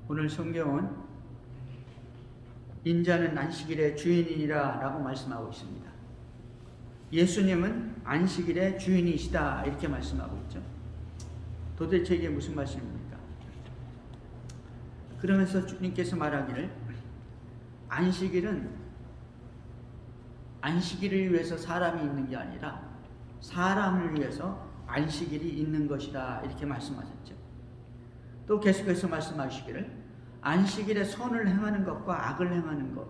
오늘 성경은 인자는 안식일의 주인이라 라고 말씀하고 있습니다. 예수님은 안식일의 주인이시다 이렇게 말씀하고 있죠. 도대체 이게 무슨 말씀입니까? 그러면서 주님께서 말하기를 안식일은 안식일을 위해서 사람이 있는 게 아니라 사람을 위해서 안식일이 있는 것이다 이렇게 말씀하셨죠. 또 계속해서 말씀하시기를 안식일에 선을 행하는 것과 악을 행하는 것,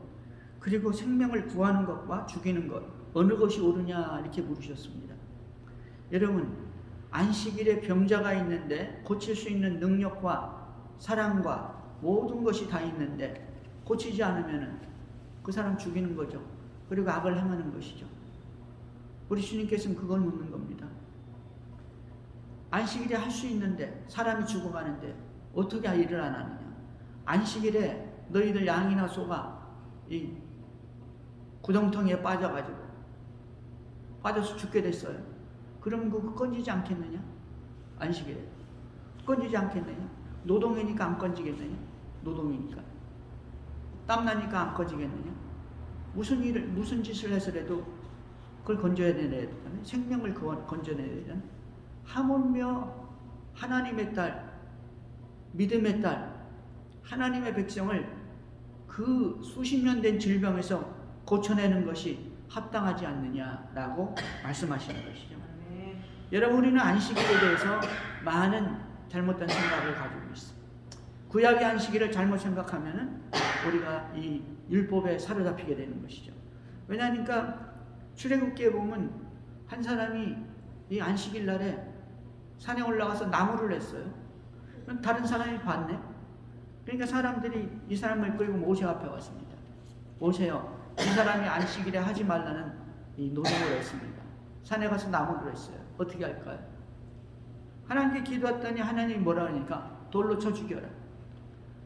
그리고 생명을 구하는 것과 죽이는 것, 어느 것이 옳으냐 이렇게 물으셨습니다. 여러분, 안식일에 병자가 있는데 고칠 수 있는 능력과 사랑과 모든 것이 다 있는데 고치지 않으면 그 사람 죽이는 거죠. 그리고 악을 행하는 것이죠. 우리 주님께서는 그걸 묻는 겁니다. 안식일에 할 수 있는데 사람이 죽어가는데 어떻게 일을 안 하느냐. 안식일에 너희들 양이나 소가 이 구덩텅이에 빠져서 죽게 됐어요. 그러면 그거 건지지 않겠느냐? 안식일에 건지지 않겠느냐? 노동이니까 안 건지겠느냐? 노동이니까 땀나니까 안 건지겠느냐? 무슨 짓을 해서라도 그걸 건져야 되잖아요. 생명을 건져내야 되잖아요. 하물며 하나님의 딸, 믿음의 딸, 하나님의 백성을 그 수십 년 된 질병에서 고쳐내는 것이 합당하지 않느냐라고 말씀하시는 것이죠. 여러분, 우리는 안식일에 대해서 많은 잘못된 생각을 가지고 있어요. 구약의 안식일을 잘못 생각하면은 우리가 이 율법에 사로잡히게 되는 것이죠. 왜냐하니까 출애굽기에 보면 한 사람이 이 안식일 날에 산에 올라가서 나무를 했어요. 다른 사람이 봤네. 그러니까 사람들이 이 사람을 끌고 모세 앞에 왔습니다. 모세요, 이 사람이 안식일에 하지 말라는 이 노동을 했습니다. 산에 가서 나무를 했어요. 어떻게 할까요? 하나님께 기도했더니 하나님이 뭐라 하니까 돌로 쳐 죽여라.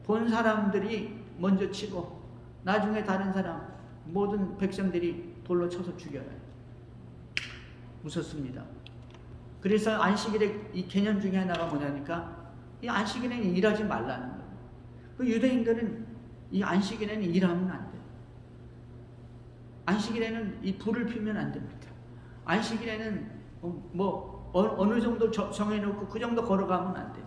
본 사람들이 먼저 치고 나중에 다른 사람 모든 백성들이 돌로 쳐서 죽여라. 무섭습니다. 그래서 안식일의 이 개념 중에 하나가 뭐냐니까 이 안식일에는 일하지 말라는 거예요. 그 유대인들은 이 안식일에는 일하면 안 돼요. 안식일에는 이 불을 피우면 안 됩니다. 안식일에는 어느 정도 정해놓고 그 정도 걸어가면 안 돼요.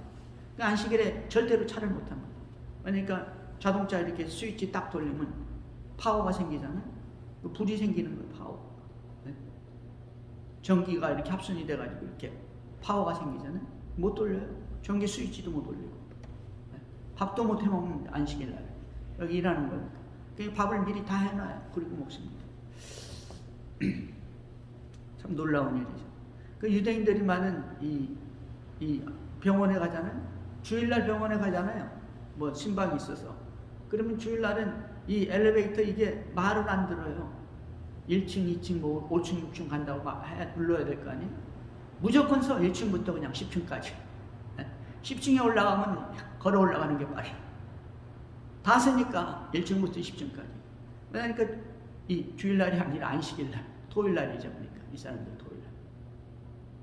그러니까 안식일에 절대로 차를 못 합니다. 그러니까 자동차 이렇게 스위치 딱 돌리면 파워가 생기잖아요. 불이 생기는 거예요. 파워. 전기가 이렇게 합선이 돼가지고 이렇게 파워가 생기잖아요. 못 돌려요. 전기 스위치도 못 돌리고. 밥도 못 해먹는 안식일 날. 여기 일하는 거니까. 그러니까 밥을 미리 다 해놔요. 그리고 먹습니다. 참 놀라운 일이죠. 그 유대인들이 많은 이 병원에 가잖아요. 주일날 병원에 가잖아요. 뭐 심박이 있어서. 그러면 주일날은 이 엘리베이터 이게 말을 안 들어요. 1층, 2층, 5층, 6층 간다고 불러야 될 거 아니에요? 무조건 1층부터 그냥 10층까지. 10층에 올라가면 걸어 올라가는 게 말이에요. 다 쓰니까 1층부터 10층까지. 그러니까 이 주일날이 아니라 안식일날, 토요일날이죠. 그러니까 이 사람들 토요일날.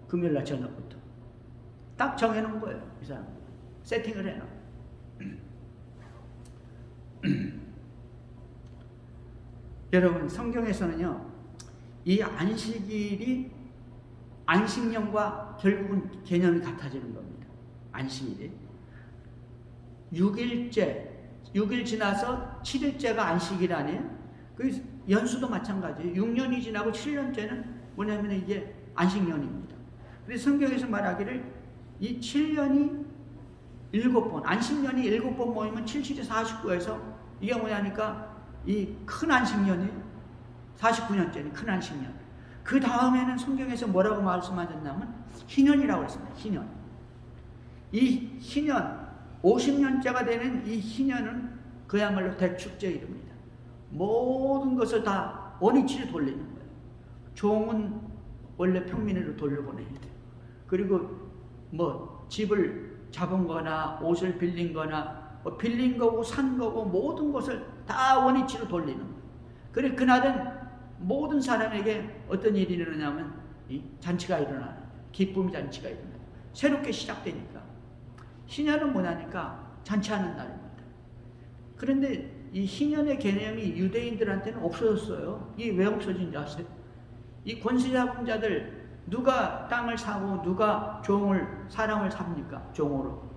금요일날 저녁부터. 딱 정해놓은 거예요. 이 사람들. 세팅을 해놔. 여러분, 성경에서는요, 이 안식일이 안식년과 결국은 개념이 같아지는 겁니다. 안식일이 6일 지나서 7일째가 안식일 아니에요? 그 연수도 마찬가지예요. 6년이 지나고 7년째는 뭐냐면 이게 안식년입니다. 그래서 성경에서 말하기를 이 7년이 7번, 안식년이 7번 모이면 7, 7이 49에서 이게 뭐냐니까 이 큰 안식년이 49년째는 큰 안식년. 그 다음에는 성경에서 뭐라고 말씀하셨냐면 희년이라고 했습니다. 희년. 이 희년, 50년째가 되는 이 희년은 그야말로 대축제에 이릅니다. 모든 것을 다 원위치로 돌리는 거예요. 종은 원래 평민으로 돌려보내야 돼요. 그리고 뭐 집을 잡은 거나 옷을 빌린 거나 빌린 거고 산 거고 모든 것을 다 원위치로 돌리는 거예요. 그리고 그날은 모든 사람에게 어떤 일이 일어나냐면 이 잔치가 일어나는, 기쁨 잔치가 일어나요. 새롭게 시작되니까. 신년은 뭐냐니까 잔치하는 날입니다. 그런데 이 희년의 개념이 유대인들한테는 없어졌어요. 이게 왜 없어진지 아세요? 이 권세 잡은 자들, 누가 땅을 사고 누가 사람을 삽니까? 종으로.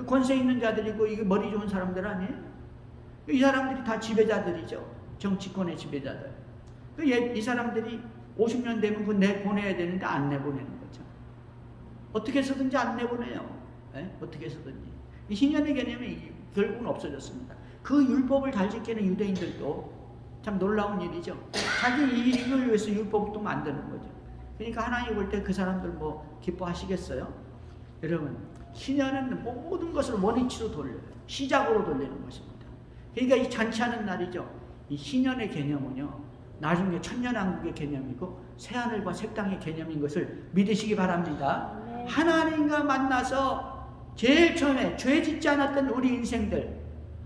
권세 있는 자들이고 이게 머리 좋은 사람들 아니에요? 이 사람들이 다 지배자들이죠. 정치권의 지배자들. 이 사람들이 50년 되면 그 내보내야 되는데 안 내보내는 거죠. 어떻게 해서든지 안 내보내요. 네? 어떻게 해서든지. 이 희년의 개념이 결국은 없어졌습니다. 그 율법을 잘 지키는 유대인들도 참 놀라운 일이죠. 자기 이익을 위해서 율법을 또 만드는 거죠. 그러니까 하나님 볼 때 그 사람들 뭐 기뻐하시겠어요? 여러분, 희년은 모든 것을 원위치로 돌려요. 시작으로 돌리는 것입니다. 그러니까 이 잔치하는 날이죠. 이 희년의 개념은요, 나중에 천년왕국의 개념이고 새하늘과 새 땅의 개념인 것을 믿으시기 바랍니다. 하나님과 만나서 제일 처음에 죄 짓지 않았던 우리 인생들,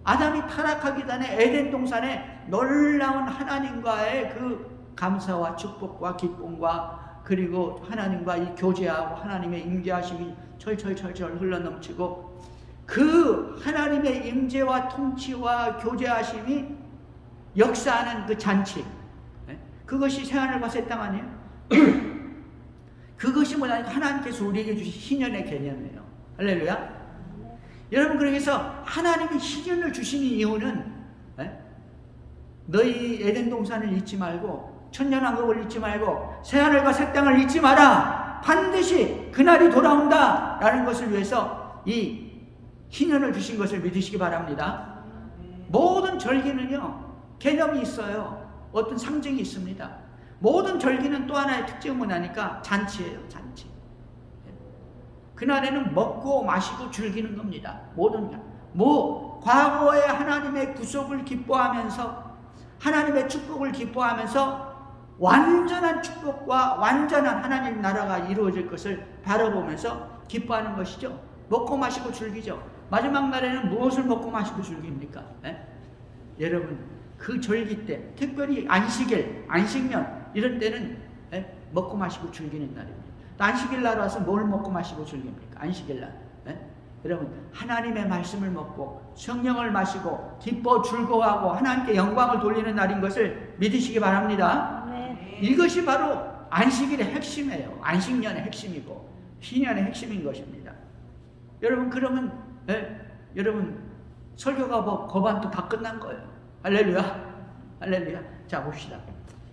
아담이 타락하기 전에 에덴 동산에 놀라운 하나님과의 그 감사와 축복과 기쁨과 그리고 하나님과 이 교제하고 하나님의 임재하심이 철철철철 흘러넘치고 그 하나님의 임재와 통치와 교제하심이 역사하는 그 잔치, 그것이 새하늘과 새 땅 아니에요? 그것이 뭐냐면 하나님께서 우리에게 주신 희년의 개념이에요. 할렐루야. 여러분, 그래서 하나님이 희년을 주신 이유는 너희 에덴 동산을 잊지 말고 천년왕국을 잊지 말고 새하늘과 새 땅을 잊지 마라. 반드시 그날이 돌아온다 라는 것을 위해서 이 희년을 주신 것을 믿으시기 바랍니다. 모든 절기는요 개념이 있어요. 어떤 상징이 있습니다. 모든 절기는 또 하나의 특징은 뭐냐니까 잔치예요. 잔치. 그날에는 먹고 마시고 즐기는 겁니다. 모든 과거에 하나님의 구속을 기뻐하면서 하나님의 축복을 기뻐하면서 완전한 축복과 완전한 하나님 나라가 이루어질 것을 바라보면서 기뻐하는 것이죠. 먹고 마시고 즐기죠. 마지막 날에는 무엇을 먹고 마시고 즐깁니까? 여러분, 그 절기 때, 특별히 안식일, 안식년 이런 때는 먹고 마시고 즐기는 날입니다. 안식일 날 와서 뭘 먹고 마시고 즐깁니까? 안식일 날. 여러분, 하나님의 말씀을 먹고 성령을 마시고 기뻐 즐거워하고 하나님께 영광을 돌리는 날인 것을 믿으시기 바랍니다. 네. 이것이 바로 안식일의 핵심이에요. 안식년의 핵심이고 희년의 핵심인 것입니다. 여러분, 그러면 여러분 설교가 거반도 다 끝난 거예요. 할렐루야. 할렐루야. 자, 봅시다.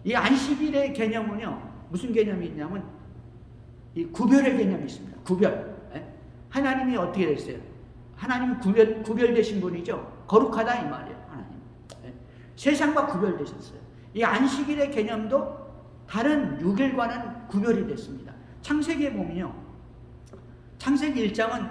이 안식일의 개념은요 무슨 개념이 있냐면 이 구별의 개념이 있습니다. 구별. 하나님이 어떻게 됐어요? 하나님이 구별되신 분이죠. 거룩하다 이 말이에요. 하나님. 세상과 구별되셨어요. 이 안식일의 개념도 다른 6일과는 구별이 됐습니다. 창세기에 보면요, 창세기 1장은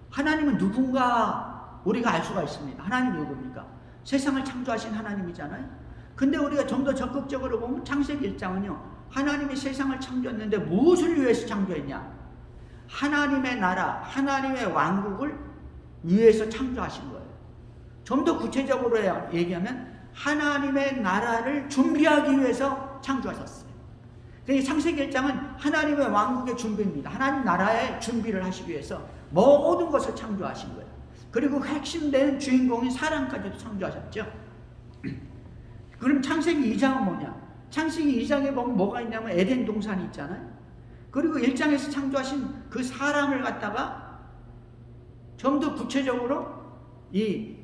하나님은 누군가 우리가 알 수가 있습니다. 하나님이 누굽니까? 세상을 창조하신 하나님이잖아요. 근데 우리가 좀 더 적극적으로 보면 창세기 1장은요 하나님이 세상을 창조했는데 무엇을 위해서 창조했냐? 하나님의 나라, 하나님의 왕국을 위해서 창조하신 거예요. 좀 더 구체적으로 얘기하면 하나님의 나라를 준비하기 위해서 창조하셨어요. 그러니까 창세기 1장은 하나님의 왕국의 준비입니다. 하나님 나라의 준비를 하시기 위해서 모든 것을 창조하신 거예요. 그리고 핵심된 주인공인 사람까지도 창조하셨죠. 그럼 창세기 2장은 뭐냐? 창세기 2장에 보면 뭐가 있냐면 에덴 동산이 있잖아요. 그리고 1장에서 창조하신 그 사람을 갖다가 좀 더 구체적으로 이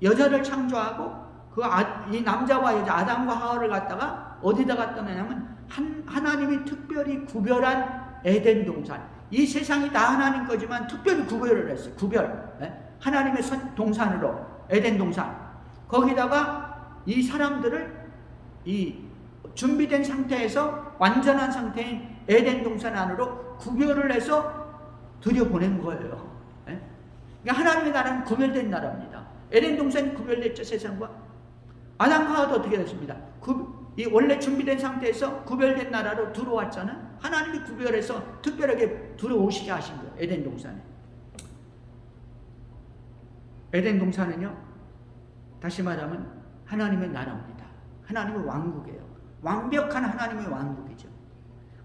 여자를 창조하고 이 남자와 여자 아담과 하와를 갖다가 어디다 갖다 놓냐면 하나님이 특별히 구별한 에덴 동산. 이 세상이 다 하나님 거지만 특별히 구별을 했어요. 구별. 하나님의 동산으로 에덴 동산. 거기다가 이 사람들을 이 준비된 상태에서 완전한 상태인 에덴 동산 안으로 구별을 해서 들여보낸 거예요. 그러니까 하나님의 나라는 구별된 나라입니다. 에덴 동산이 구별됐죠, 세상과. 아담과 하와도 어떻게 됐습니다? 이 원래 준비된 상태에서 구별된 나라로 들어왔잖아요. 하나님이 구별해서 특별하게 들어오시게 하신 거예요, 에덴 동산에. 에덴 동산은요, 다시 말하면 하나님의 나라입니다. 하나님의 왕국이에요. 완벽한 하나님의 왕국이죠.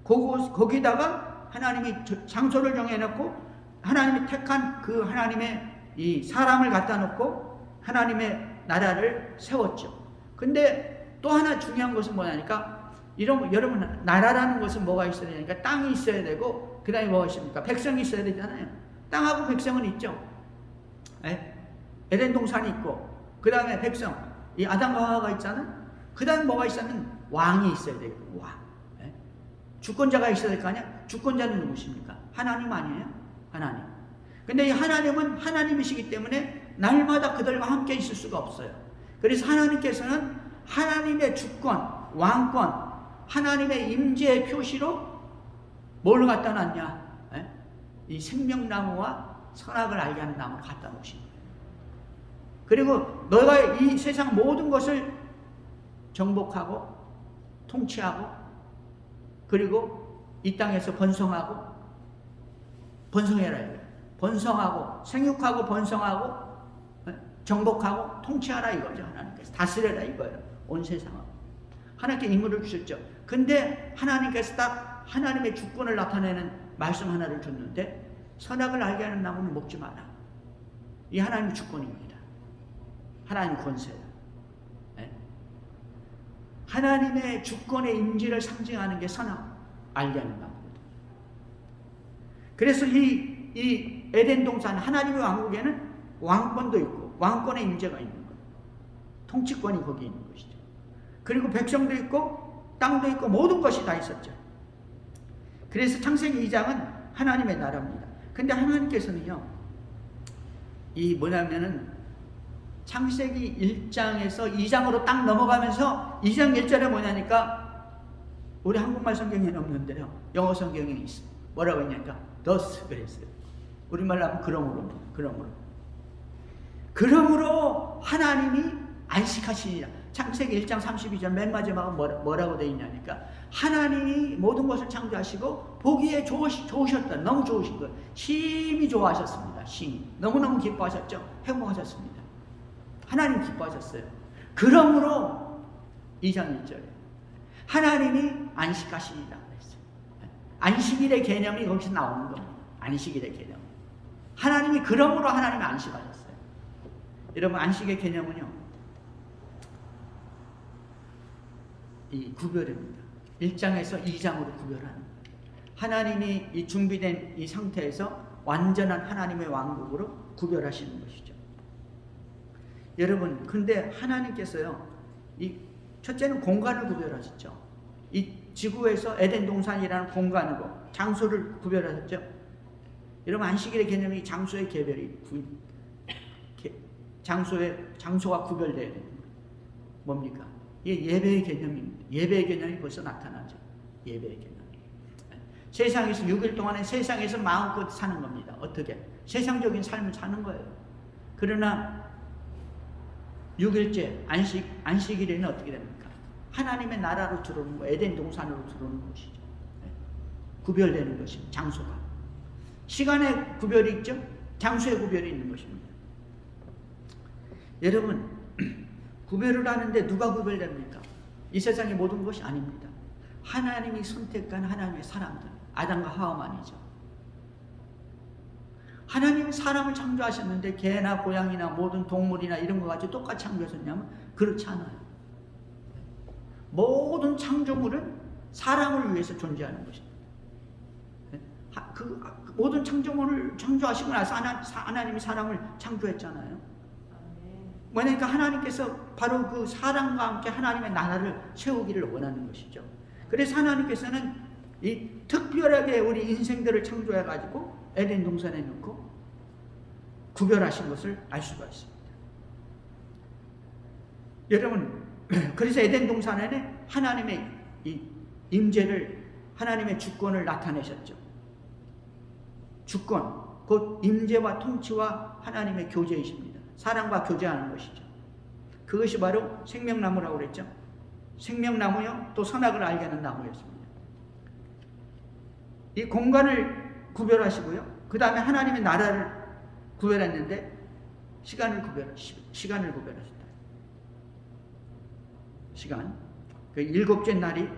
거기다가 하나님이 장소를 정해놓고 하나님이 택한 그 하나님의 이 사람을 갖다 놓고 하나님의 나라를 세웠죠. 근데 또 하나 중요한 것은 뭐냐니까, 여러분, 나라라는 것은 뭐가 있어야 되니까 땅이 있어야 되고, 그 다음에 뭐가 있습니까? 백성이 있어야 되잖아요. 땅하고 백성은 있죠. 에덴 동산이 있고, 그 다음에 백성, 이 아담과 하와가 있잖아요. 그 다음에 뭐가 있으면 왕이 있어야 되고, 왕. 주권자가 있어야 될 거 아니야? 주권자는 누구십니까? 하나님 아니에요? 하나님. 근데 이 하나님은 하나님이시기 때문에 날마다 그들과 함께 있을 수가 없어요. 그래서 하나님께서는 하나님의 주권, 왕권, 하나님의 임재의 표시로 뭘 갖다 놨냐? 이 생명나무와 선악을 알게 하는 나무를 갖다 놓으신 거예요. 그리고 너가 이 세상 모든 것을 정복하고 통치하고, 그리고 이 땅에서 번성하고, 번성해라 이거예요. 번성하고 생육하고 번성하고 정복하고 통치하라 이거죠. 하나님께서 다스려라 이거예요. 온 세상을 하나님께 임무를 주셨죠. 근데 하나님께서 딱 하나님의 주권을 나타내는 말씀 하나를 줬는데, 선악을 알게 하는 나무는 먹지 마라. 이 하나님의 주권입니다. 하나님 권세예요. 하나님의 주권의 임재를 상징하는 게 선악 알게 하는 나무입니다. 그래서 이 에덴 동산 하나님의 왕국에는 왕권도 있고 왕권의 임재가 있는 거예요. 통치권이 거기 있는 것이죠. 그리고 백성도 있고 땅도 있고 모든 것이 다 있었죠. 그래서 창세기 2장은 하나님의 나라입니다. 근데 하나님께서는요, 이 뭐냐면은 창세기 1장에서 2장으로 딱 넘어가면서 2장 1절에 뭐냐니까, 우리 한국말 성경에는 없는데요, 영어 성경에 있어. 뭐라고 했냐니까 thus 그랬어요. 우리말로 하면 그러므로 하나님이 안식하시니라. 창세기 1장 32절 맨 마지막은 뭐라고 되어 있냐니까, 하나님이 모든 것을 창조하시고 보기에 좋으셨다. 너무 좋으신 거예요. 심히 좋아하셨습니다. 심히 너무너무 기뻐하셨죠. 행복하셨습니다. 하나님 기뻐하셨어요. 그러므로 2장 1절에 하나님이 안식하시니라 그랬어요. 안식일의 개념이 거기서 나오는 겁니다. 안식일의 개념. 하나님이 그러므로 하나님이 안식하셨어요. 여러분, 안식의 개념은요, 이 구별입니다. 1장에서 2장으로 구별하는, 하나님이 이 준비된 이 상태에서 완전한 하나님의 왕국으로 구별하시는 것이죠. 여러분, 근데 하나님께서요, 이 첫째는 공간을 구별하셨죠. 이 지구에서 에덴 동산이라는 공간으로 장소를 구별하셨죠. 여러분, 안식일의 개념이 장소의 개별이 장소가 구별되어야 됩니다. 뭡니까? 이게 예배의 개념입니다. 예배의 개념이 벌써 나타나죠. 예배의 개념. 세상에서 6일 동안에 세상에서 마음껏 사는 겁니다. 어떻게? 세상적인 삶을 사는 거예요. 그러나 6일째 안식일에는 어떻게 됩니까? 하나님의 나라로 들어오는 거, 에덴 동산으로 들어오는 것이죠. 구별되는 것입니다. 장소가. 시간의 구별이 있죠. 장소의 구별이 있는 것입니다. 여러분, 구별을 하는데 누가 구별됩니까? 이 세상의 모든 것이 아닙니다. 하나님이 선택한 하나님의 사람들, 아담과 하와만이죠. 하나님은 사람을 창조하셨는데 개나 고양이나 모든 동물이나 이런 거 가지고 똑같이 창조하셨냐면 그렇지 않아요. 모든 창조물은 사람을 위해서 존재하는 것입니다. 모든 창조물을 창조하시고 나서 하나님이 사람을 창조했잖아요. 뭐냐니까 하나님께서 바로 그 사람과 함께 하나님의 나라를 세우기를 원하는 것이죠. 그래서 하나님께서는 이 특별하게 우리 인생들을 창조해가지고 에덴 동산에 넣고 구별하신 것을 알 수가 있습니다. 여러분, 그래서 에덴 동산에는 하나님의 이 임재를, 하나님의 주권을 나타내셨죠. 주권, 곧 임재와 통치와 하나님의 교제이십니다. 사람과 교제하는 것이죠. 그것이 바로 생명나무라고 그랬죠. 생명나무요, 또 선악을 알게 하는 나무였습니다. 이 공간을 구별하시고요, 그 다음에 하나님의 나라를 구별했는데 시간을 구별하셨다. 시간. 그 일곱째 날을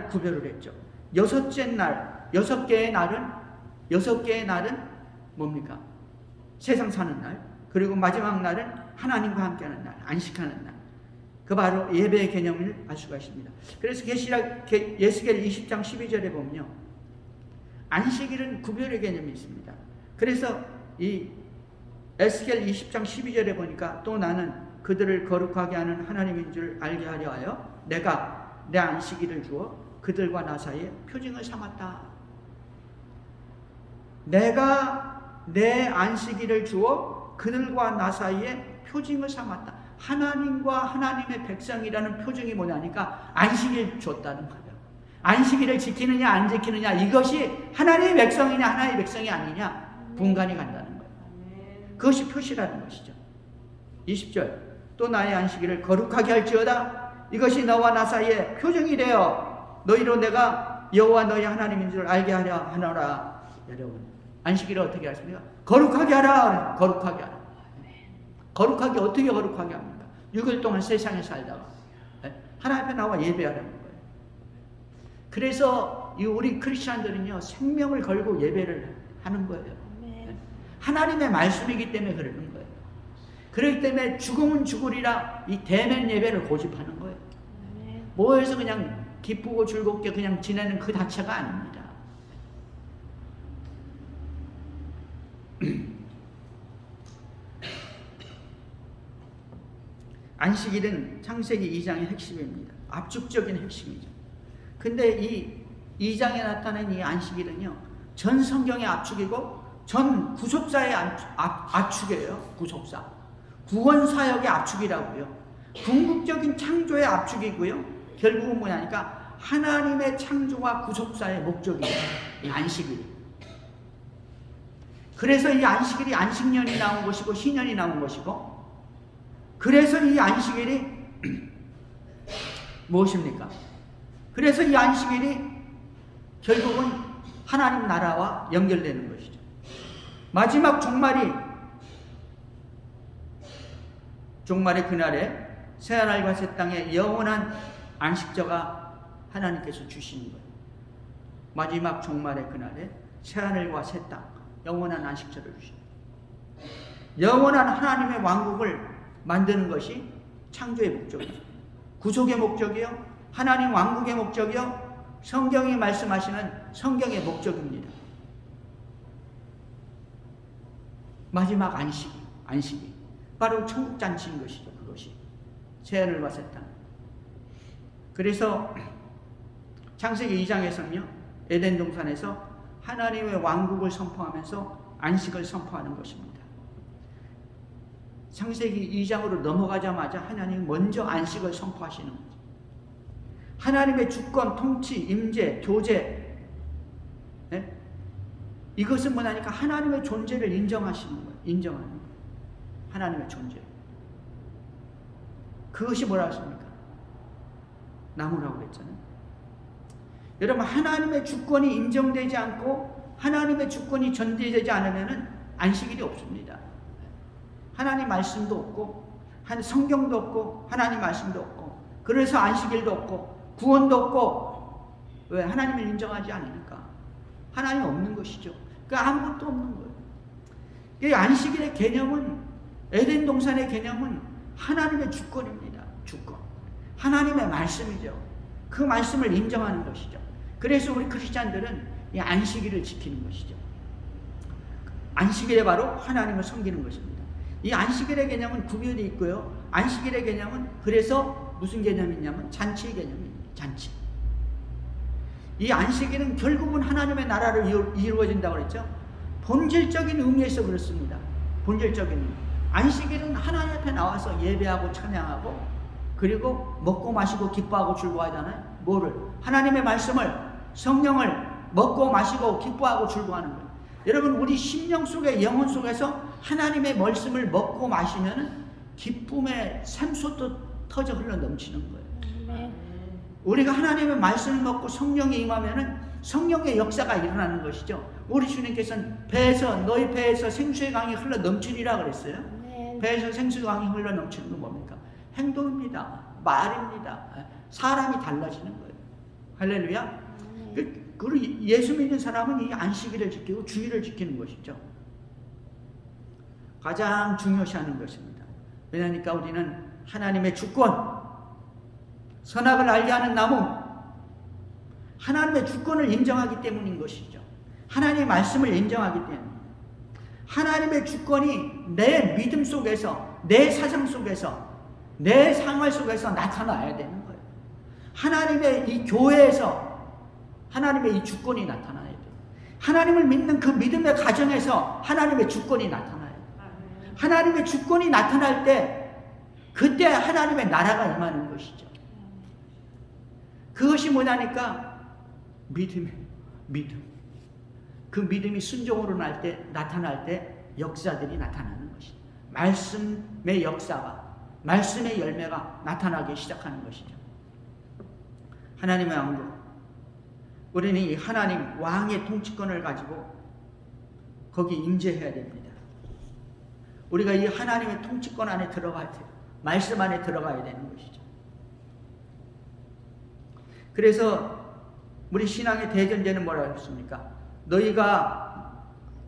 구별을 했죠. 여섯 개의 날은 뭡니까? 세상 사는 날, 그리고 마지막 날은 하나님과 함께하는 날, 안식하는 날. 그 바로 예배의 개념을 알 수가 있습니다. 그래서 예스겔 20장 12절에 보면요, 안식일은 구별의 개념이 있습니다. 그래서 이 에스겔 20장 12절에 보니까 또 나는 그들을 거룩하게 하는 하나님인 줄 알게 하려 하여 내가 내 안식일을 주어 그들과 나 사이에 표징을 삼았다. 내가 내 안식일을 주어 그들과 나 사이에 표징을 삼았다. 하나님과 하나님의 백성이라는 표징이 뭐냐니까 안식일 줬다는 거예요. 안식일을 지키느냐 안 지키느냐, 이것이 하나님의 백성이냐 하나님의 백성이 아니냐 분간이 간다는 거예요. 그것이 표시라는 것이죠. 20절 또 나의 안식일을 거룩하게 할지어다. 이것이 너와 나 사이에 표징이 되어 너희로 내가 여호와 너희 하나님인 줄 알게 하려 하노라. 여러분, 안식일을 어떻게 하십니까? 거룩하게 하라. 거룩하게 하라. 거룩하게 어떻게 거룩하게 합니까? 6일 동안 세상에 살다가 하나님 앞에 나와 예배하라는 거예요. 그래서 우리 크리스찬들은요, 생명을 걸고 예배를 하는 거예요. 하나님의 말씀이기 때문에 그러는 거예요. 그렇기 때문에 죽으면 죽으리라 이 대면 예배를 고집하는 거예요. 뭐해서 그냥 기쁘고 즐겁게 그냥 지내는 그 자체가 아닙니다. 안식일은 창세기 2장의 핵심입니다. 압축적인 핵심이죠. 근데 이 2장에 나타난 이 안식일은요, 전 성경의 압축이고 전 구속사의 압축이에요. 구속사. 구원사역의 압축이라고요. 궁극적인 창조의 압축이고요. 결국은 뭐냐니까 하나님의 창조와 구속사의 목적이에요. 이 안식일이. 그래서 이 안식일이 안식년이 나온 것이고 희년이 나온 것이고, 그래서 이 안식일이 무엇입니까? 그래서 이 안식일이 결국은 하나님 나라와 연결되는 것이죠. 마지막 종말의 그날에 새하늘과 새 땅에 영원한 안식처가 하나님께서 주시는 거예요. 마지막 종말의 그날에 새하늘과 새 땅, 영원한 안식처를 주시는 거예요. 영원한 하나님의 왕국을 만드는 것이 창조의 목적이죠. 구속의 목적이요, 하나님 왕국의 목적이요, 성경이 말씀하시는 성경의 목적입니다. 마지막 안식이 바로 천국 잔치인 것이죠. 그것이 새하늘과 새 땅. 그래서 창세기 2장에서는요, 에덴 동산에서 하나님의 왕국을 선포하면서 안식을 선포하는 것입니다. 창세기 2장으로 넘어가자마자 하나님 먼저 안식을 선포하시는 거죠. 하나님의 주권, 통치, 임재, 교제, 네? 이것은 뭐냐니까 하나님의 존재를 인정하시는 거예요. 인정하는 거예요. 하나님의 존재. 그것이 뭐라 하십니까? 나무라고 그랬잖아요. 여러분, 하나님의 주권이 인정되지 않고 하나님의 주권이 전제되지 않으면 안식일이 없습니다. 하나님 말씀도 없고 성경도 없고 하나님 말씀도 없고, 그래서 안식일도 없고 구원도 없고. 왜? 하나님을 인정하지 않으니까. 하나님 없는 것이죠. 그러니까 아무것도 없는 거예요. 이 안식일의 개념은, 에덴 동산의 개념은 하나님의 주권입니다. 주권. 하나님의 말씀이죠. 그 말씀을 인정하는 것이죠. 그래서 우리 크리스찬들은 이 안식일을 지키는 것이죠. 안식일에 바로 하나님을 섬기는 것입니다. 이 안식일의 개념은 구별이 있고요. 안식일의 개념은 그래서 무슨 개념이 있냐면 잔치의 개념입니다. 잔치. 이 안식일은 결국은 하나님의 나라로 이루어진다고 그랬죠. 본질적인 의미에서 그렇습니다. 본질적인 의미. 안식일은 하나님 앞에 나와서 예배하고 찬양하고, 그리고 먹고 마시고 기뻐하고 즐거워하잖아요. 뭐를? 하나님의 말씀을, 성령을 먹고 마시고 기뻐하고 즐거워하는 거예요. 여러분, 우리 심령 속에, 영혼 속에서 하나님의 말씀을 먹고 마시면 기쁨의 샘솟도 터져 흘러 넘치는 거예요. 우리가 하나님의 말씀을 먹고 성령이 임하면 성령의 역사가 일어나는 것이죠. 우리 주님께서는 너희 배에서 생수의 강이 흘러 넘치리라 그랬어요. 배에서 생수의 강이 흘러 넘치는 건 뭡니까? 행동입니다. 말입니다. 사람이 달라지는 거예요. 할렐루야. 그리고 예수 믿는 사람은 이 안식일을 지키고 주일을 지키는 것이죠. 가장 중요시하는 것입니다. 왜냐하니까 우리는 하나님의 주권, 선악을 알게 하는 나무, 하나님의 주권을 인정하기 때문인 것이죠. 하나님의 말씀을 인정하기 때문에 하나님의 주권이 내 믿음 속에서, 내 사상 속에서, 내 생활 속에서 나타나야 되는 거예요. 하나님의 이 교회에서 하나님의 이 주권이 나타나야 돼요. 하나님을 믿는 그 믿음의 가정에서 하나님의 주권이 나타나요. 하나님의 주권이 나타날 때 그때 하나님의 나라가 임하는 것이죠. 그것이 뭐냐니까 믿음. 그 믿음이 순종으로 나타날 때 역사들이 나타나는 것이죠. 말씀의 역사가, 말씀의 열매가 나타나기 시작하는 것이죠. 하나님의 왕국, 우리는 이 하나님 왕의 통치권을 가지고 거기 임재해야 됩니다. 우리가 이 하나님의 통치권 안에 들어가야 돼요. 말씀 안에 들어가야 되는 것이죠. 그래서 우리 신앙의 대전제는 뭐라고 했습니까?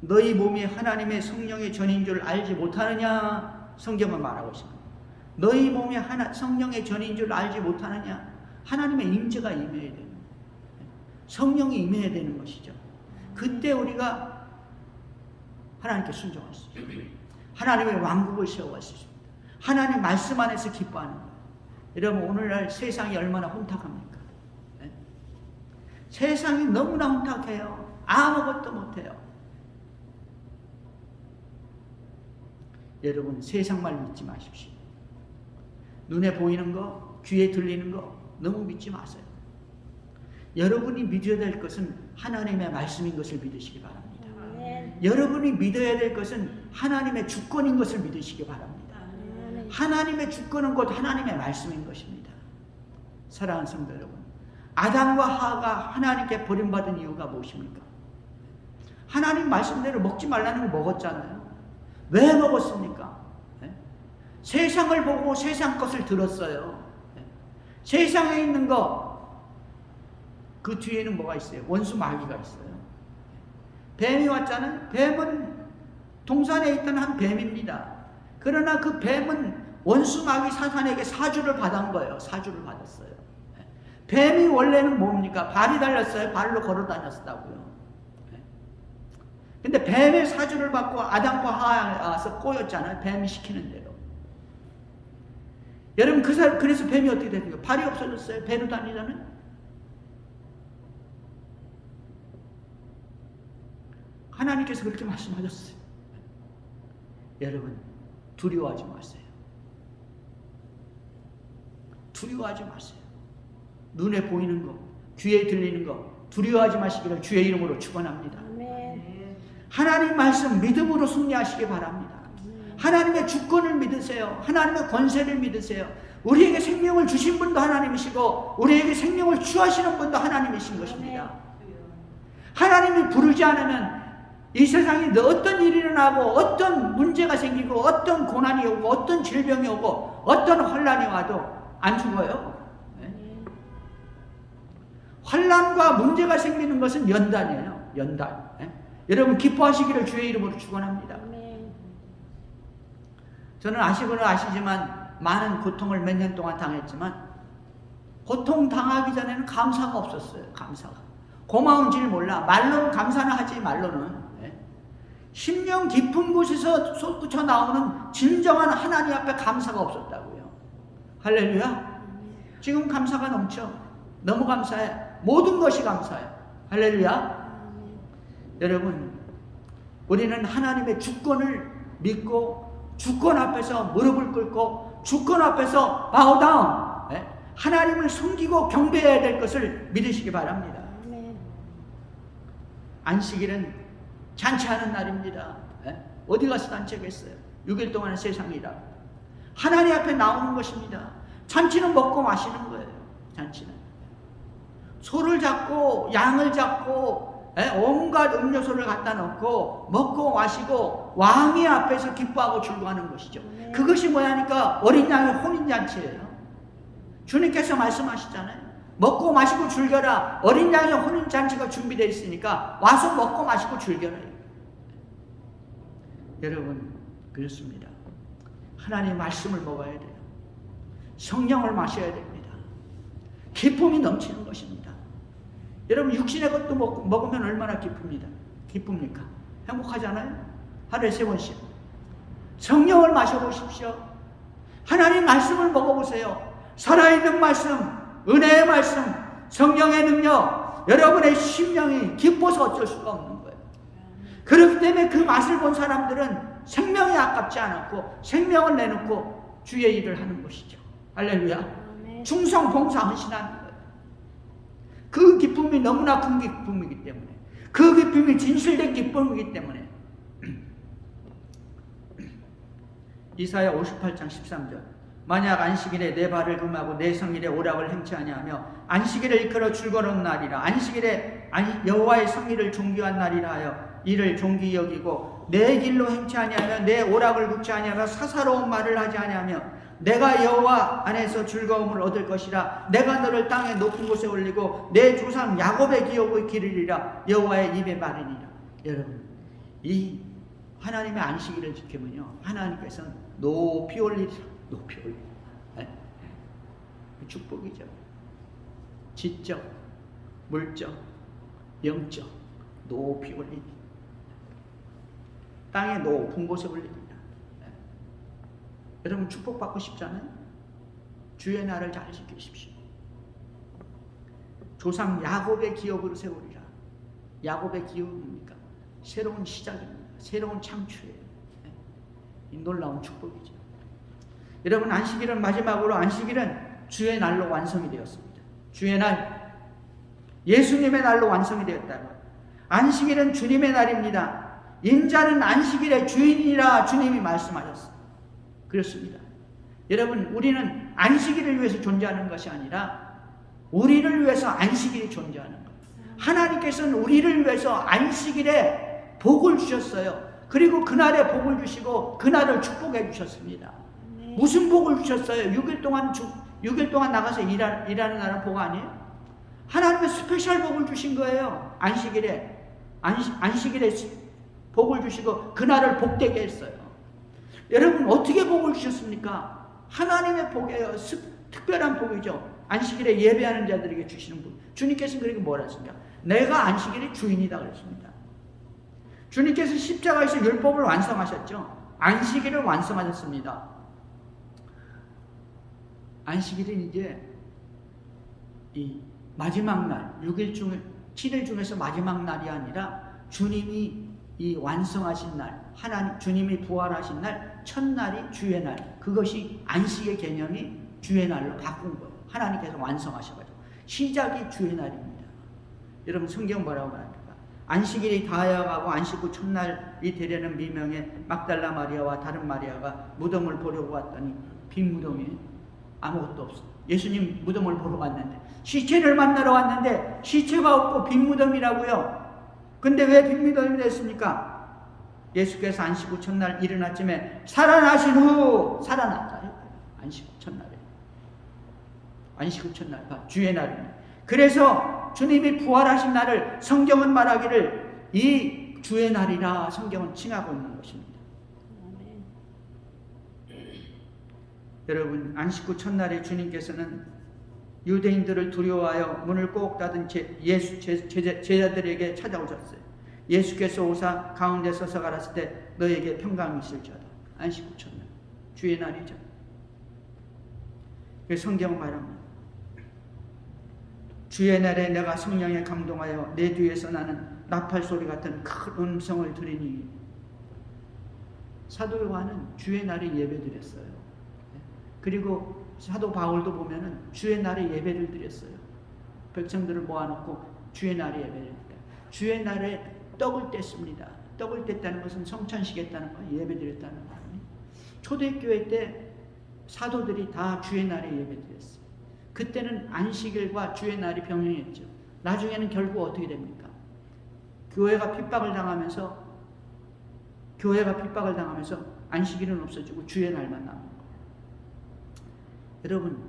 너희 몸이 하나님의 성령의 전인 줄 알지 못하느냐? 성경은 말하고 있습니다. 너희 몸이 성령의 전인 줄 알지 못하느냐? 하나님의 임재가 임해야 되는 거예요. 성령이 임해야 되는 것이죠. 그때 우리가 하나님께 순종할 수 있습니다. 하나님의 왕국을 세워갈 수 있습니다. 하나님 말씀 안에서 기뻐하는 거예요. 여러분, 오늘날 세상이 얼마나 혼탁합니까? 네? 세상이 너무나 혼탁해요. 아무것도 못해요. 여러분, 세상 말 믿지 마십시오. 눈에 보이는 거, 귀에 들리는 거 너무 믿지 마세요. 여러분이 믿어야 될 것은 하나님의 말씀인 것을 믿으시기 바랍니다. 여러분이 믿어야 될 것은 하나님의 주권인 것을 믿으시기 바랍니다. 하나님의 주권은 곧 하나님의 말씀인 것입니다. 사랑하는 성도 여러분, 아담과 하와가 하나님께 버림받은 이유가 무엇입니까? 하나님 말씀대로 먹지 말라는 걸 먹었잖아요. 왜 먹었습니까? 네? 세상을 보고 세상 것을 들었어요. 네? 세상에 있는 거, 그 뒤에는 뭐가 있어요? 원수 마귀가 있어요. 뱀이 왔잖아요. 뱀은 동산에 있던 한 뱀입니다. 그러나 그 뱀은 원수 마귀 사탄에게 사주를 받은 거예요. 사주를 받았어요. 뱀이 원래는 뭡니까? 발이 달렸어요. 발로 걸어 다녔다고요. 근데 뱀의 사주를 받고 아담과 하와가 와서 꼬였잖아요. 뱀이 시키는 대로. 여러분, 그래서 뱀이 어떻게 됐어요? 발이 없어졌어요. 배로 다니잖아요. 하나님께서 그렇게 말씀하셨어요. 여러분, 두려워하지 마세요. 두려워하지 마세요. 눈에 보이는 거, 귀에 들리는 거 두려워하지 마시기를 주의 이름으로 축원합니다. 하나님 말씀 믿음으로 승리하시기 바랍니다. 하나님의 주권을 믿으세요. 하나님의 권세를 믿으세요. 우리에게 생명을 주신 분도 하나님이시고 우리에게 생명을 취하시는 분도 하나님이신 것입니다. 하나님이 부르지 않으면 이 세상에 어떤 일이 일어나고 어떤 문제가 생기고 어떤 고난이 오고 어떤 질병이 오고 어떤 환난이 와도 안 죽어요. 환난과 문제가 생기는 것은 연단이에요. 연단. 여러분, 기뻐하시기를 주의 이름으로 축원합니다. 저는 아시거나 아시지만 많은 고통을 몇 년 동안 당했지만 고통 당하기 전에는 감사가 없었어요. 감사가. 고마운 줄 몰라. 말로는 감사는 하지, 말로는. 심령 깊은 곳에서 솟구쳐 나오는 진정한 하나님 앞에 감사가 없었다고요. 할렐루야. 지금 감사가 넘쳐. 너무 감사해. 모든 것이 감사해. 할렐루야. 여러분, 우리는 하나님의 주권을 믿고 주권 앞에서 무릎을 꿇고 주권 앞에서 bow down, 하나님을 섬기고 경배해야 될 것을 믿으시기 바랍니다. 안식일은 잔치하는 날입니다. 어디 가서 잔치겠어요? 6일 동안은 세상이라 하나님 앞에 나오는 것입니다. 잔치는 먹고 마시는 거예요. 잔치는 소를 잡고 양을 잡고 온갖 음료수를 갖다 놓고 먹고 마시고 왕의 앞에서 기뻐하고 즐거워하는 것이죠. 그것이 뭐냐니까 어린 양의 혼인잔치예요. 주님께서 말씀하시잖아요. 먹고 마시고 즐겨라. 어린 양의 혼인잔치가 준비되어 있으니까 와서 먹고 마시고 즐겨라. 여러분, 그렇습니다. 하나님의 말씀을 먹어야 돼요. 성령을 마셔야 됩니다. 기쁨이 넘치는 것입니다. 여러분 육신의 것도 먹으면 얼마나 기쁩니까? 행복하잖아요? 하루에 3번씩. 성령을 마셔보십시오. 하나님 말씀을 먹어보세요. 살아있는 말씀, 은혜의 말씀, 성령의 능력, 여러분의 심령이 기뻐서 어쩔 수가 없는 거예요. 그렇기 때문에 그 맛을 본 사람들은 생명이 아깝지 않았고 생명을 내놓고 주의 일을 하는 것이죠. 할렐루야. 충성, 봉사, 헌신하는 거예요. 그 기쁨이 너무나 큰 기쁨이기 때문에, 그 기쁨이 진실된 기쁨이기 때문에 이사야 58장 13절 만약 안식일에 내 발을 금하고 내 성일에 오락을 행치 아니하며 안식일을 일컬어 즐거운 날이라 안식일에 여호와의 성일을 존귀한 날이라 하여 이를 존귀 여기고 내 길로 행치 아니하며 내 오락을 굽지 아니하며 사사로운 말을 하지 아니하며 내가 여호와 안에서 즐거움을 얻을 것이라 내가 너를 땅의 높은 곳에 올리고 내 조상 야곱의 기업을 기르리라 여호와의 입의 말이니라. 여러분 이 하나님의 안식일을 지키면요 하나님께서는 높이 올리리라. 높이 올리리라. 네? 축복이죠. 지적, 물적, 영적 높이 올리리라. 땅의 높은 곳에 올리리라. 네? 여러분 축복받고 싶잖아요? 주의 날을 잘 지키십시오. 조상 야곱의 기업으로 세우리라. 야곱의 기업은 뭡니까? 새로운 시작입니다. 새로운 창출이에요. 네? 이 놀라운 축복이죠. 여러분 안식일은 마지막으로 안식일은 주의 날로 완성이 되었습니다. 주의 날, 예수님의 날로 완성이 되었다고. 안식일은 주님의 날입니다. 인자는 안식일의 주인이라 주님이 말씀하셨어요. 그렇습니다. 여러분 우리는 안식일을 위해서 존재하는 것이 아니라 우리를 위해서 안식일이 존재하는 거예요. 하나님께서는 우리를 위해서 안식일에 복을 주셨어요. 그리고 그날에 복을 주시고 그날을 축복해 주셨습니다. 무슨 복을 주셨어요? 6일 동안 나가서 일하는 날은 복 아니에요? 하나님의 스페셜 복을 주신 거예요. 안식일에 복을 주시고 그날을 복되게 했어요. 여러분 어떻게 복을 주셨습니까? 하나님의 복이에요. 특별한 복이죠. 안식일에 예배하는 자들에게 주시는 복. 주님께서는 그렇게 뭐라 했습니까? 내가 안식일의 주인이다 그랬습니다. 주님께서 십자가에서 율법을 완성하셨죠. 안식일을 완성하셨습니다. 안식일은 이제 이 마지막 날, 7일 중에서 마지막 날이 아니라 주님이 이 완성하신 날, 주님이 부활하신 날, 첫날이 주의 날, 그것이 안식의 개념이 주의 날로 바꾼 거예요. 하나님께서 완성하셔가지고 시작이 주의 날입니다. 여러분 성경 뭐라고 말합니까? 안식일이 다하여가고 안식 후 첫날이 되려는 미명에 막달라 마리아와 다른 마리아가 무덤을 보려고 왔더니 빈 무덤에 아무것도 없어. 예수님 무덤을 보러 갔는데 시체를 만나러 왔는데 시체가 없고 빈 무덤이라고요. 근데 왜 빈 무덤이 됐습니까? 예수께서 안식 후 첫날 이른 아침에 살아나신 후 살아났다. 안식 후 첫날에. 안식 후 첫날 주의 날입니다. 그래서 주님이 부활하신 날을 성경은 말하기를 이 주의 날이라 성경은 칭하고 있는 것입니다. 여러분 안식 후 첫날에 주님께서는 유대인들을 두려워하여 문을 꼭 닫은 제자들에게 찾아오셨어요. 예수께서 오사 가운데 서서 가라실 때 너에게 평강이 있을지어다. 안식 후 첫날 주의 날이죠. 성경은 말합니다. 주의 날에 내가 성령에 감동하여 내 뒤에서 나는 나팔 소리 같은 큰 음성을 들으니. 사도 요한은 주의 날에 예배드렸어요. 그리고 사도 바울도 보면은 주의 날에 예배를 드렸어요. 백성들을 모아놓고 주의 날에 예배를 드렸다. 주의 날에 떡을 뗐습니다. 떡을 뗐다는 것은 성찬식 했다는 거예요. 예배 드렸다는 거예요. 초대교회 때 사도들이 다 주의 날에 예배 드렸어요. 그때는 안식일과 주의 날이 병행했죠. 나중에는 결국 어떻게 됩니까? 교회가 핍박을 당하면서 안식일은 없어지고 주의 날만 남은 거예요. 여러분,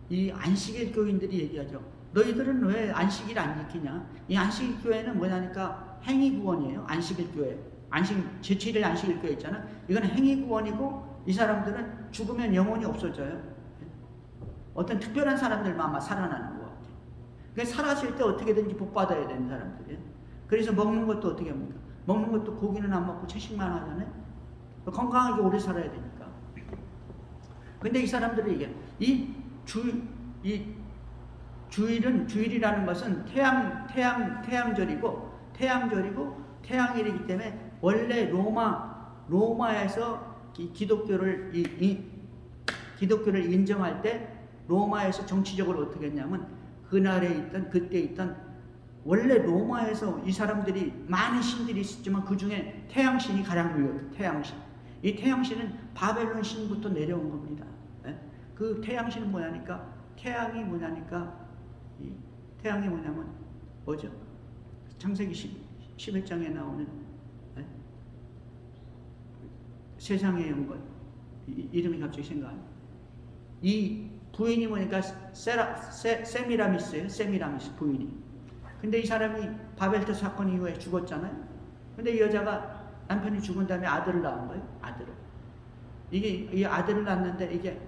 이 안식일 교인들이 얘기하죠. 너희들은 왜 안식일 안 지키냐? 이 안식일 교회는 뭐냐니까 행위구원이에요. 안식일 교회. 안식 제7일 안식일 거 있잖아. 이건 행위 구원이고 이 사람들은 죽으면 영혼이 없어져요. 어떤 특별한 사람들만 아마 살아나는 것 같아요. 그러니까 살았을 때 어떻게든지 복 받아야 되는 사람들이에요. 그래서 먹는 것도 어떻게 합니까? 먹는 것도 고기는 안 먹고 채식만 하잖아요. 건강하게 오래 살아야 되니까. 근데 이 사람들이 이 주일이라는 것은 태양절이고 태양일이기 때문에 원래 로마에서 기독교를 인정할 때 로마에서 정치적으로 어떻게 했냐면 그때 있던 원래 로마에서 이 사람들이 많은 신들이 있었지만 그 중에 태양신이 가장 유명해요. 태양신. 이 태양신은 바벨론 신부터 내려온 겁니다. 그 태양신은 뭐냐니까 태양이 뭐냐면 뭐죠? 창세기 11장에 나오는 세상의 영권 이름이 갑자기 생각 안 나요. 이 부인이 뭐니까 세미라미스예요. 세미라미스 부인이. 근데 이 사람이 바벨탑 사건 이후에 죽었잖아요. 근데 이 여자가 남편이 죽은 다음에 아들을 낳은 거예요. 아들을. 이 아들을 낳았는데 이게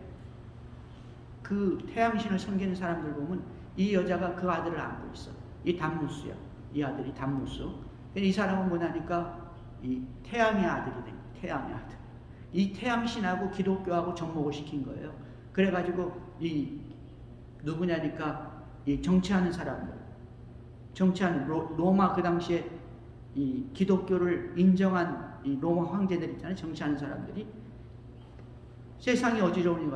그 태양신을 섬기는 사람들 보면 이 여자가 그 아들을 안고 있어. 이 담무스야. 이 아들이 담무스. 이 사람은 뭐냐니까 이 태양의 아들이 된 거예요. 태양의 아들. 이 태양신하고 기독교하고 접목을 시킨 거예요. 그래가지고 이 누구냐니까 이 정치하는 사람들. 정치하는 로마 그 당시에 이 기독교를 인정한 이 로마 황제들 있잖아요. 정치하는 사람들이 세상이 어지러우니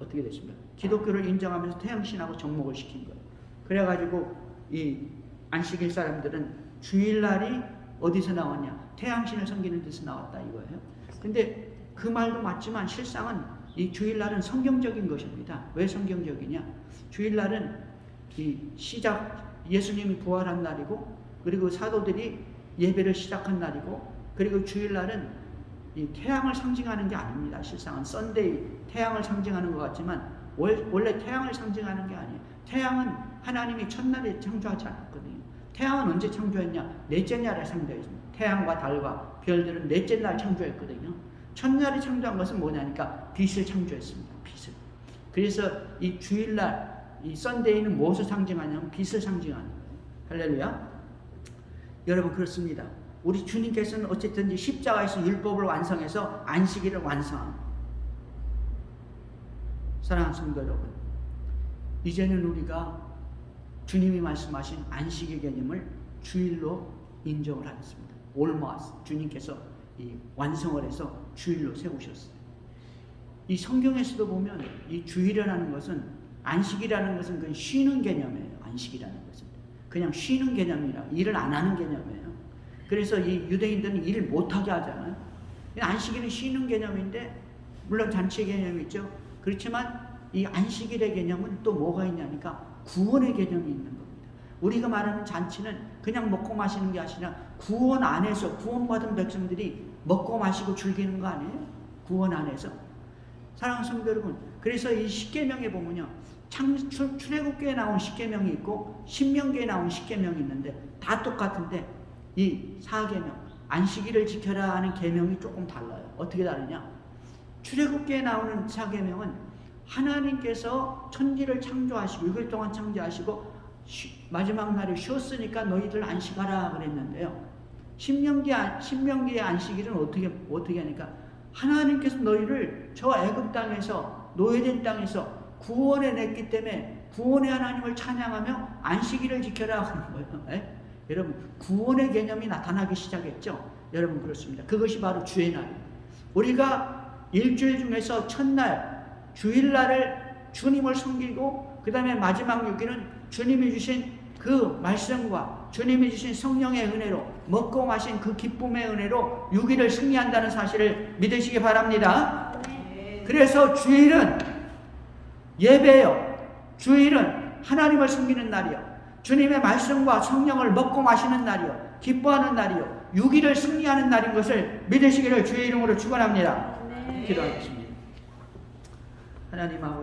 어떻게 됐습니까? 기독교를 인정하면서 태양신하고 접목을 시킨 거예요. 그래가지고 이 안식일 사람들은 주일날이 어디서 나왔냐? 태양신을 섬기는 데서 나왔다 이거예요. 근데 그 말도 맞지만 실상은 이 주일날은 성경적인 것입니다. 왜 성경적이냐? 주일날은 이 예수님이 부활한 날이고, 그리고 사도들이 예배를 시작한 날이고, 그리고 주일날은 이 태양을 상징하는 게 아닙니다. 실상은 썬데이 태양을 상징하는 것 같지만 원래 태양을 상징하는 게 아니에요. 태양은 하나님이 첫날에 창조하지 않았거든요. 태양은 언제 창조했냐? 넷째 날에 창조했습니다. 태양과 달과 별들은 넷째 날 창조했거든요. 첫날에 창조한 것은 뭐냐니까 빛을 창조했습니다. 빛을. 그래서 이 주일날 이 썬데이는 무엇을 상징하냐면 빛을 상징하는 거예요. 할렐루야. 여러분 그렇습니다. 우리 주님께서는 어쨌든 십자가에서 율법을 완성해서 안식일을 완성합니다. 사랑하는 성도 여러분, 이제는 우리가 주님이 말씀하신 안식의 개념을 주일로 인정을 하겠습니다. 올마스 주님께서 이 완성을 해서 주일로 세우셨어요. 이 성경에서도 보면 이 주일이라는 것은 안식이라는 것은 그냥 쉬는 개념이에요. 안식이라는 것은 그냥 쉬는 개념이라 일을 안 하는 개념이에요. 그래서 이 유대인들은 일을 못하게 하잖아요. 안식일은 쉬는 개념인데 물론 잔치의 개념이 있죠. 그렇지만 이 안식일의 개념은 또 뭐가 있냐니까 구원의 개념이 있는 겁니다. 우리가 말하는 잔치는 그냥 먹고 마시는 게 아니라 구원 안에서 구원받은 백성들이 먹고 마시고 즐기는 거 아니에요? 구원 안에서. 사랑하는 성도 여러분, 그래서 이 십계명에 보면요, 출애굽기에 나온 십계명이 있고 신명기에 나온 십계명이 있는데 다 똑같은데 이 4계명 안식일을 지켜라 하는 계명이 조금 달라요. 어떻게 다르냐? 출애굽기에 나오는 4계명은 하나님께서 천지를 창조하시고 6일 동안 창조하시고 마지막 날에 쉬었으니까 너희들 안식하라 그랬는데요. 신명기의 안식일은 어떻게 하니까 하나님께서 너희를 저 애굽 땅에서 노예된 땅에서 구원해 냈기 때문에 구원의 하나님을 찬양하며 안식일을 지켜라 하는 거예요. 여러분 구원의 개념이 나타나기 시작했죠. 여러분 그렇습니다. 그것이 바로 주의 날입니다. 우리가 일주일 중에서 첫날 주일날을 주님을 섬기고 그 다음에 마지막 6일은 주님이 주신 그 말씀과 주님이 주신 성령의 은혜로 먹고 마신 그 기쁨의 은혜로 6일을 승리한다는 사실을 믿으시기 바랍니다. 그래서 주일은 예배요. 주일은 하나님을 섬기는 날이요. 주님의 말씀과 성령을 먹고 마시는 날이요. 기뻐하는 날이요. 6일을 승리하는 날인 것을 믿으시기를 주의 이름으로 축원합니다. 기도하겠습니다. 하나님 아버지